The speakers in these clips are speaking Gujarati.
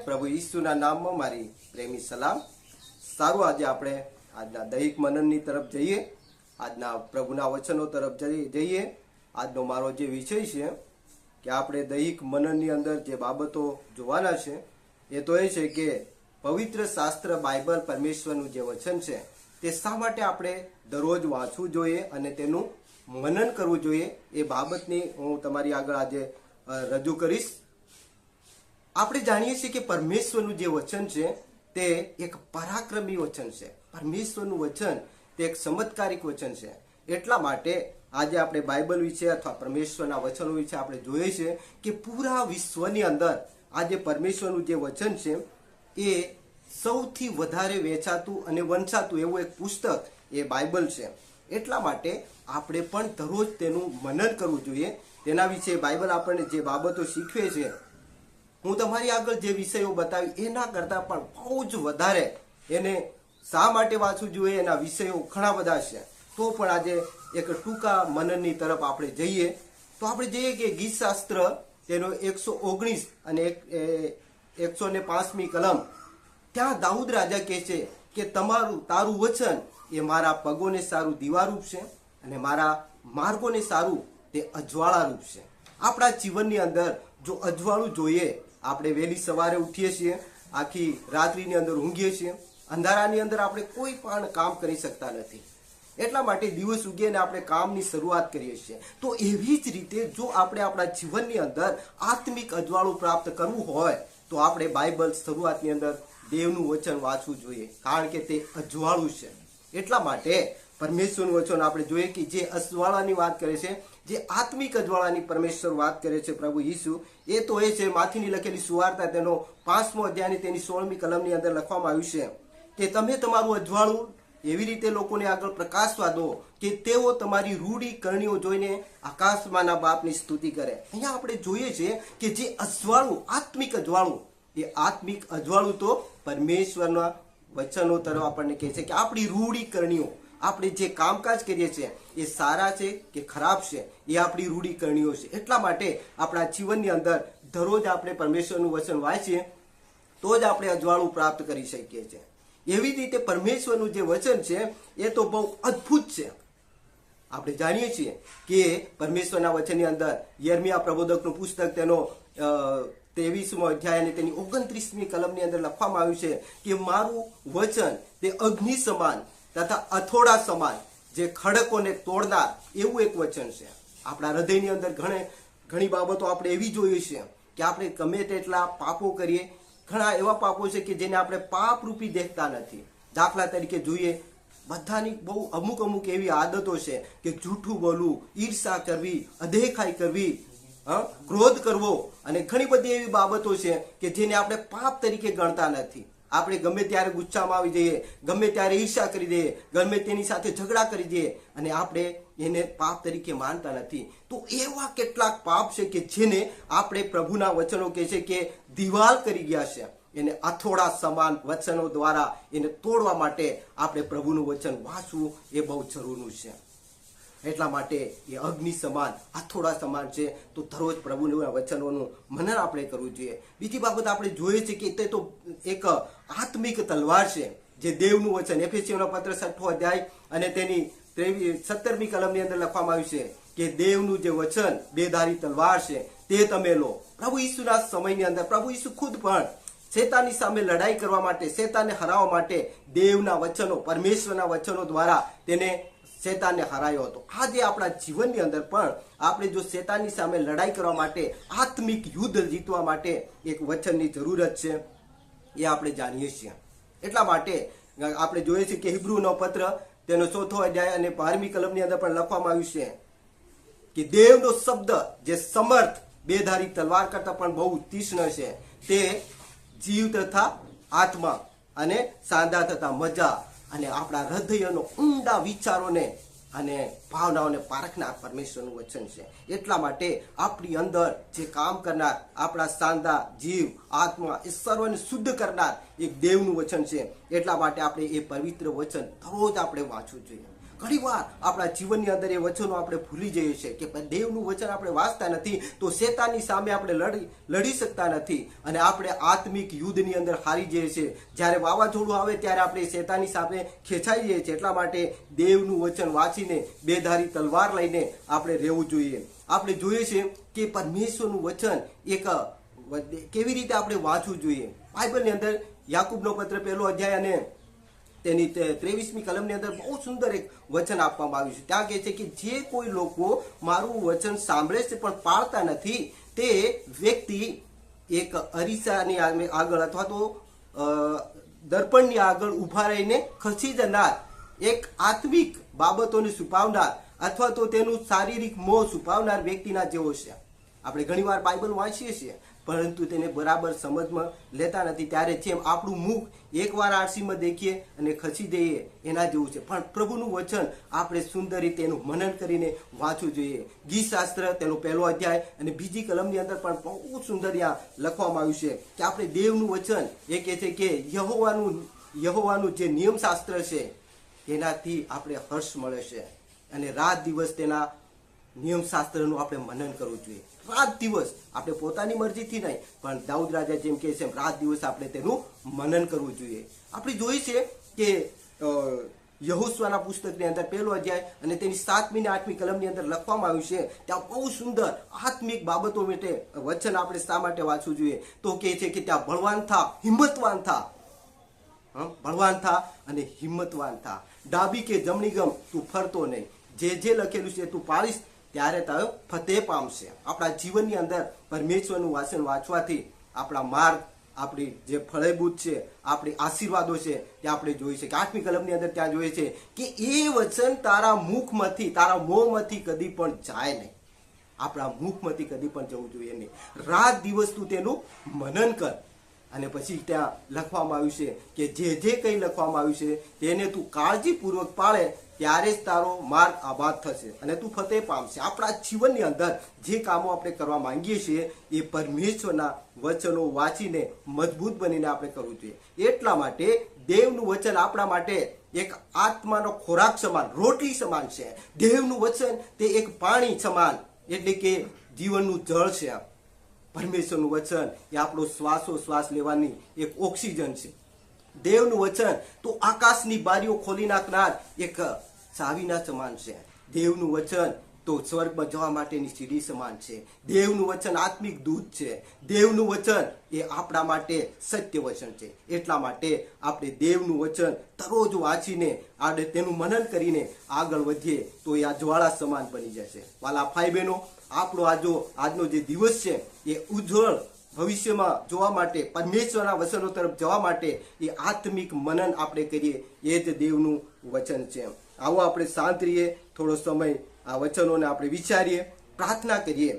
પ્રભુ ઈસુના નામમાં મારી પ્રેમી સલામ. સારું, આજે આપણે આજના દૈહિક મનનની તરફ જઈએ, આજના પ્રભુના વચનો તરફ જઈએ. આજનો મારો જે વિષય છે કે આપણે દૈહિક મનનની અંદર જે બાબતો જોવાના છે એ તો એ છે કે પવિત્ર શાસ્ત્ર બાઇબલ પરમેશ્વરનું જે વચન છે તે શા માટે આપણે દરરોજ વાંચવું જોઈએ અને તેનું મનન કરવું જોઈએ એ બાબતની હું તમારી આગળ આજે રજૂ કરીશ. આપણે જાણીએ છીએ કે પરમેશ્વરનું જે વચન છે તે એક પરાક્રમી વચન છે. પરમેશ્વરનું વચન તે એક ચમત્કારિક વચન છે. એટલા માટે આજે આપણે બાઇબલ વિશે અથવા પરમેશ્વરના વચનો વિશે આપણે જોઈએ છીએ કે પૂરા વિશ્વની અંદર આજે પરમેશ્વરનું જે વચન છે એ સૌથી વધારે વેચાતું અને વંચાતું એવું એક પુસ્તક એ બાઇબલ છે. એટલા માટે આપણે પણ દરરોજ તેનું મનન કરવું જોઈએ. તેના વિશે બાઇબલ આપણને જે બાબતો શીખવે છે, હું તમારી આગળ જે વિષયો બતાવી એના કરતાં પણ બહુ જ વધારે એને શા માટે વાંચવું જોઈએ એના વિષયો ઘણા બધા છે. તો પણ આજે એક ટૂંકા મનનની તરફ આપણે જઈએ તો આપણે જઈએ કે ગીતશાસ્ત્ર તેનો 119 અને 105મી કલમ, ત્યાં દાઉદ રાજા કહે છે કે તારું વચન એ મારા પગોને સારું દીવારૂપ છે અને મારા માર્ગોને સારું તે અજવાળારૂપ છે. આપણા જીવનની અંદર જો અજવાળું જોઈએ, આપણે વહેલી સવારે ઉઠીએ છીએ, આખી રાત્રિની અંદર ઊંઘીએ છીએ, અંધારાની અંદર આપણે કોઈ પણ કામ કરી શકતા નથી. એટલા માટે દિવસ ઉગે ને આપણે કામની શરૂઆત કરીએ છીએ. તો એવી જ રીતે જો આપણે આપણા જીવનની અંદર આત્મિક અજવાળું પ્રાપ્ત કરવું હોય તો આપણે બાઇબલ શરૂઆતની અંદર દેવનું વચન વાંચવું જોઈએ, કારણ કે તે અજવાળું છે. એટલા માટે પરમેશ્વરનું વચન આપણે જોઈએ કે જે અજવાળાની વાત કરે છે, જે આત્મિક અજવાળાની પરમેશ્વર વાત કરે છે પ્રભુ ઈસુ, એ તો એ છે માથીની લખેલી સુવાર્તા તેનો 5મો અધ્યાયની તેની 16મી કલમની અંદર લખવામાં આવ્યું છે કે તમે તમારું અજવાળું એવી રીતે લોકોને આગળ પ્રકાશવા દો કે તેઓ તમારી રૂડી કરણીઓ જોઈને આકાશમાંના બાપની સ્તુતિ કરે. અહીંયા આપણે જોઈએ છે કે જે અજવાળું, આત્મિક અજવાળું, એ આત્મિક અજવાળું તો પરમેશ્વરના વચનો તરફ આપણને કહે છે કે આપણી રૂડી કરણીઓ, આપણે જે કામકાજ કરીએ છીએ એ સારા છે કે ખરાબ છે, એ આપણી રૂડી કરણીઓ છે. એટલા માટે આપણા જીવનની અંદર દરરોજ આપણે પરમેશ્વરનું વચન વાંચીએ તો જ આપણે અજવાળું પ્રાપ્ત કરી શકીએ છીએ. એવી રીતે પરમેશ્વરનું જે વચન છે એ તો બહુ અદ્ભુત છે. આપણે જાણીએ છીએ કે પરમેશ્વરના વચનની અંદર યર્મિયા પ્રબોધકનું પુસ્તક તેનો 23મો અધ્યાય અને તેની 29મી કલમની અંદર લખવામાં આવ્યું છે કે મારું વચન તે અગ્નિ સમાન તથા અથોડા સમાન, જે ખડકોને તોડનાર એવું એક વચન છે. આપણા હૃદયની અંદર ઘણી બાબતો આપણે એવી જોઈએ છે કે આપણે ગમે તેટલા પાપો કરીએ, ઘણા એવા પાપો છે કે જેને આપણે પાપ રૂપી દેખતા નથી. દાખલા તરીકે જોઈએ, બધાની બહુ અમુક એવી આદતો છે કે જૂઠું બોલવું, ઈર્ષા કરવી, અદેખાઈ કરવી, ક્રોધ કરવો અને ઘણી બધી એવી બાબતો છે કે જેને આપણે પાપ તરીકે ગણતા નથી. આપણે ગમે ત્યારે ગુસ્સામાં આવી જઈએ, ગમે ત્યારે ઈર્ષા કરી દઈએ, ગમે તેની સાથે ઝઘડા કરી દઈએ અને આપણે એને પાપ તરીકે માનતા નથી. તો એવા કેટલાક પાપ છે કે જેને આપણે પ્રભુના વચનો કહે છે કે દિવાલ કરી ગયા છે. એને અથોડા સમાન વચનો દ્વારા એને તોડવા માટે આપણે પ્રભુનું વચન વાંચવું એ બહુ જરૂરનું છે. એટલા માટે એ અગ્નિ સમાન, અથોડા સમાન છે. તો દરરોજ પ્રભુના વચનોનું મનન આપણે કરવું જોઈએ. બીજી બાબત આપણે જોઈએ છે કે તે તો એક આત્મિક તલવાર છે, જે દેવનું વચન, એફેસીઓના પત્ર 6 અધ્યાય અને તેની 17મી કલમની અંદર લખવામાં આવ્યું છે કે દેવનું જે વચન બેધારી તલવાર છે તે તમે લો. પ્રભુ ઈસુના સમયની અંદર પ્રભુ ઈસુ ખુદ પણ શેતાનની સામે લડાઈ કરવા માટે, શેતાનને હરાવવા માટે દેવના વચનો, પરમેશ્વરના વચનો દ્વારા તેને શેતાનને હરાયો હતો. આજે આપણા જીવનની અંદર પણ આપણે જો શેતાનની સામે લડાઈ કરવા માટે, આત્મિક યુદ્ધ જીતવા માટે એક વચનની જરૂરત છે, એ આપણે જાણીએ છીએ. એટલા માટે આપણે જોઈએ છીએ કે હિબ્રુનો પત્ર તેનો 4થો અધ્યાય અને 12મી કલમની અંદર પણ લખવામાં આવ્યું છે કે દેવનો શબ્દ જે સમર્થ બેધારી તલવાર કરતા પણ બહુ તીક્ષ્ણ છે, તે જીવ તથા આત્મા અને સાંધા તથા મજા અને આપણા હૃદયનો ઊંડા વિચારોને અને ભાવનાઓને પારખનાર પરમેશ્વરનું વચન છે. એટલા માટે આપણી અંદર જે કામ કરનાર, આપણા સાંધા, જીવ, આત્મા એ સર્વને શુદ્ધ કરનાર એક દેવનું વચન છે. એટલા માટે આપણે એ પવિત્ર વચન દરરોજ આપણે વાંચવું જોઈએ. ઘણી વાર આપણા જીવનની અંદર એ વચનો આપણે ભૂલી જઈએ છીએ કે દેવનું વચન આપણે વાંચતા નથી તો શેતાનની સામે આપણે લડી શકતા નથી અને આપણે આત્મિક યુદ્ધની અંદર હારી જઈએ છીએ. જ્યારે વાવાઝોડું આવે ત્યારે આપણે શેતાનની સામે ખેંચાઈ જઈએ છીએ. એટલા માટે દેવનું વચન વાંચીને બેધારી તલવાર લઈને આપણે રહેવું જોઈએ. આપણે જોઈએ છીએ કે પરમેશ્વરનું વચન એક કેવી રીતે આપણે વાંચવું જોઈએ. બાઇબલની અંદર યાકૂબનો પત્ર 1 અધ્યાય અને તેની 23મી કલમની અંદર બહુ સુંદર એક વચન આપવામાં આવ્યું છે. ત્યાં કહે છે કે જે કોઈ લોકો મારું વચન સાંભળે છે પણ પાળતા નથી તે વ્યક્તિ એક અરીસાની આગળ અથવા તો દર્પણની આગળ ઊભા રહીને ખસી જનાર એક આત્મિક બાબતોને છુપાવનાર અથવા તો તેનું શારીરિક મોહ છુપાવનાર વ્યક્તિના જેવો છે. આપણે ઘણીવાર બાઇબલ વાંચીએ છીએ પરંતુ તેને બરાબર સમજમાં લેતા નથી. ત્યારે જેમ આપણું મુખ એકવાર આરસીમાં દેખીએ અને ખસી જઈએ એના જેવું છે. પણ પ્રભુનું વચન આપણે સુંદર રીતે એનું મનન કરીને વાંચવું જોઈએ. ગીતશાસ્ત્ર તેનો 1 અધ્યાય અને 2જી કલમની અંદર પણ બહુ સુંદર ત્યાં લખવામાં આવ્યું છે કે આપણે દેવનું વચન એ કહે છે કે યહોવાનું જે નિયમશાસ્ત્ર છે એનાથી આપણે હર્ષ મળે છે અને રાત દિવસ તેના નિયમશાસ્ત્રનું આપણે મનન કરવું જોઈએ. રાત દિવસ આપણે પોતાની મરજીથી નહીં પણ દાઉદ રાજા જેમ કહે છે એમ રાત દિવસ આપણે તેનું મનન કરવું જોઈએ. આપણે જોઈએ છે કે યહોશુઆના પુસ્તકની અંદર 1 અધ્યાય અને તેની 7મી અને 8મી કલમની અંદર લખવામાં આવ્યું છે. ત્યાં બહુ સુંદર આત્મિક બાબતો માટે વચન આપણે શા માટે વાંચવું જોઈએ તો કહે છે કે ત્યાં બળવાન થા, હિંમતવાન થા, બળવાન થા અને હિંમતવાન થા. ડાબી કે જમણી ગમ તું ફરતો નહીં. જે લખેલું છે તું પાળીશ ત્યારે તારો ફતેહ પામશે. આપણા જીવનની અંદર પરમેશ્વરનું વાચન વાંચવાથી આપણા માર્ગ, આપણી જે ફળીભૂત છે, આપણી આશીર્વાદો છે તે આપણે જોઈએ છે કે 8મી કલમની અંદર ત્યાં જોઈએ છે કે એ વચન તારા મુખમાંથી, તારા મોંમાંથી કદી પણ જાય નહીં. આપણા મુખમાંથી કદી પણ જવું જોઈએ નહીં. રાત દિવસ તું તેનું મનન કર. અને પછી ત્યાં લખવામાં આવ્યું છે કે જે કંઈ લખવામાં આવ્યું છે તેને તું કાળજીપૂર્વક પાળે ત્યારે જ તારો માર્ગ આબાદ થશે અને તું ફતેહ પામશે. આપણા જીવનની અંદર જે કામો આપણે કરવા માંગીએ છીએ એ પરમેશ્વરના વચનો વાંચીને મજબૂત બનીને આપણે કરવું જોઈએ. એટલા માટે દેવનું વચન આપણા માટે એક આત્માનો ખોરાક સમાન, રોટલી સમાન છે. દેવનું વચન તે એક પાણી સમાન એટલે કે જીવનનું જળ છે. પરમેશ્વરનું વચન એ આપણો શ્વાસ લેવાની એક ઓક્સિજન છે. દેવનું વચન તો આકાશની બારીઓ ખોલી નાખનાર એક ચાવીના સમાન છે. દેવનું વચન તો સ્વર્ગમાં જવા માટેની સીડી સમાન છે. દેવનું વચન આત્મિક દૂત છે. દેવનું વચન એ આપણા માટે સત્ય વચન છે. એટલા માટે આપણે દેવનું વચન દરરોજ વાંચીને આપણે તેનું મનન કરીને આગળ વધીએ તો એ આ જ્વાળા સમાન બની જશે. વાલા ભાઈ બહેનો, આપણો આજનો જે દિવસ છે એ ઉજ્જવળ ભવિષ્યમાં જોવા માટે, પરમેશ્વરના વચનો તરફ જવા માટે એ આત્મિક મનન આપણે કરીએ એ જ દેવનું વચન છે. આવો આપણે શાંત રહીએ, થોડો સમય આ વચનોને આપણે વિચારીએ, પ્રાર્થના કરીએ.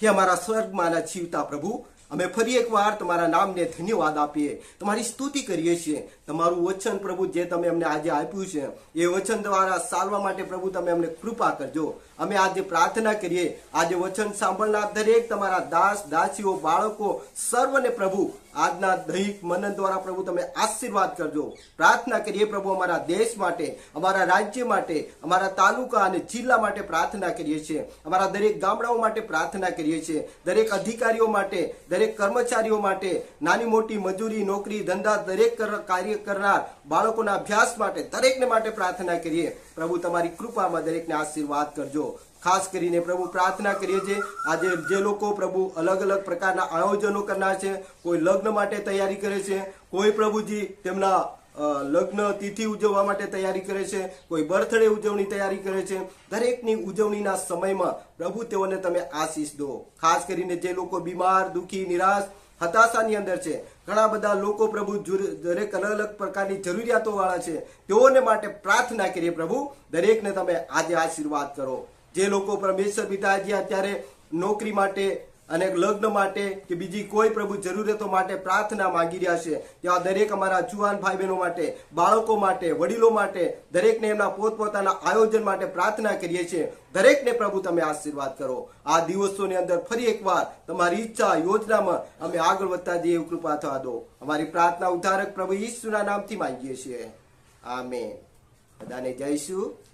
કે અમારા સ્વર્ગમાંના જીવતા પ્રભુ, અમે ફરી એકવાર તમારા નામને ધન્યવાદ આપીએ, તમારી સ્તુતિ કરીએ છીએ. તમારું વચન પ્રભુ જે તમે અમને આજે આપ્યું છે એ વચન દ્વારા ચાલવા માટે પ્રભુ તમે અમને કૃપા કરજો. અમે આજે પ્રાર્થના કરીએ, આજે વચન સાંભળનાર દરેક તમારા દાસ, દાસીઓ, બાળકો સર્વને પ્રભુ આજના દૈહિક મનન દ્વારા પ્રભુ તમે આશીર્વાદ કરજો. પ્રાર્થના કરીએ પ્રભુ અમારા દેશ માટે, અમારા રાજ્ય માટે, અમારા તાલુકા અને જિલ્લા માટે પ્રાર્થના કરીએ છીએ. અમારા દરેક ગામડાઓ માટે પ્રાર્થના કરીએ છીએ. દરેક અધિકારીઓ માટે, દરેક કર્મચારીઓ માટે, નાની મોટી મજૂરી, નોકરી, ધંધા, દરેક કાર્ય કરનાર બાળકોના અભ્યાસ માટે, દરેકને માટે પ્રાર્થના કરીએ. પ્રભુ તમારી કૃપામાં દરેકને આશીર્વાદ કરજો. ખાસ કરીને પ્રભુ પ્રાર્થના કરીએ છીએ આજે જે લોકો પ્રભુ અલગ અલગ પ્રકારના આયોજનો કરનાર છે, કોઈ લગ્ન માટે તૈયારી કરે છે, કોઈ પ્રભુજી તેમના લગ્ન તિથિ ઉજવવા માટે તૈયારી કરે છે, કોઈ બર્થડે ઉજવણી તૈયારી કરે છે. દરેકની ઉજવણીના સમયમાં પ્રભુ તેઓને તમે આશીષ દો. ખાસ કરીને જે લોકો બીમાર, દુઃખી, નિરાશ, હતાશાની અંદર છે, ઘણા બધા લોકો પ્રભુ દરેક અલગ અલગ પ્રકારની જરૂરિયાતો વાળા છે, તેઓને માટે પ્રાર્થના કરીએ. પ્રભુ દરેકને તમે આજે આશીર્વાદ કરો. જે લોકો પરમેશ્વર પિતાજી અત્યારે નોકરી માટે અને લગ્ન માટે કે બીજી કોઈ પ્રભુ જરૂરિયાતો માટે પ્રાર્થના માંગી રહ્યા છે, તેવા દરેક અમારા જુવાન ભાઈ બહેનો માટે, બાળકો માટે, વડીલો માટે, દરેકને એમના પોતપોતાના આયોજન માટે પ્રાર્થના કરીએ છીએ. દરેકને પ્રભુ તમે આશીર્વાદ કરો. આ દિવસોની અંદર ફરી એકવાર તમારી ઈચ્છા, યોજનામાં અમે આગળ વધતા જઈએ એવું કૃપા થવા દો. અમારી પ્રાર્થના ઉદ્ધારક પ્રભુ ઈસુના નામથી માંગીએ છીએ. આમેન. બધાને જઈશું